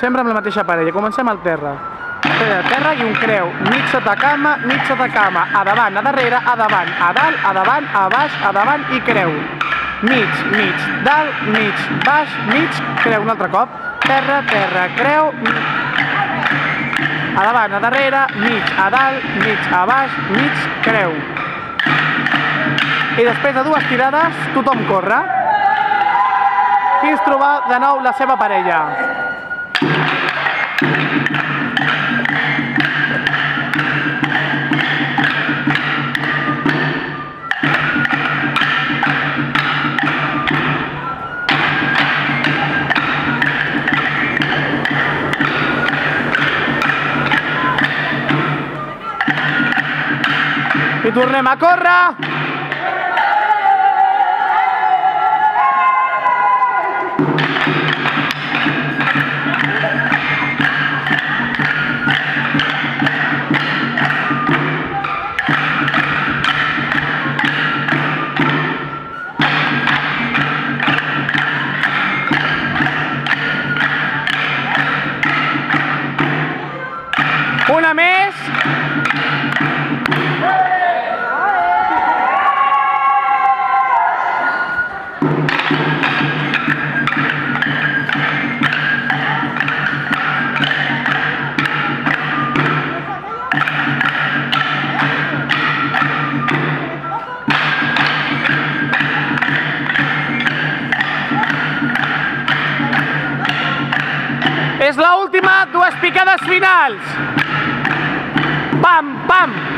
Sempre amb la mateixa parella. Comencem al terra. Terra i un creu. Mig sota cama, a davant, a darrere, a davant, a dalt, a davant, a baix, a davant i creu. Mig, dalt, mig, baix, mig, creu. Un altre cop. Terra, creu. A davant, a darrere, mig, a dalt, mig, a baix, mig, creu. I després de dues tirades, tothom corre fins trobar de nou la seva parella. I tornem a córrer. Una més. És l'última, dues picades finals. Pam, pam.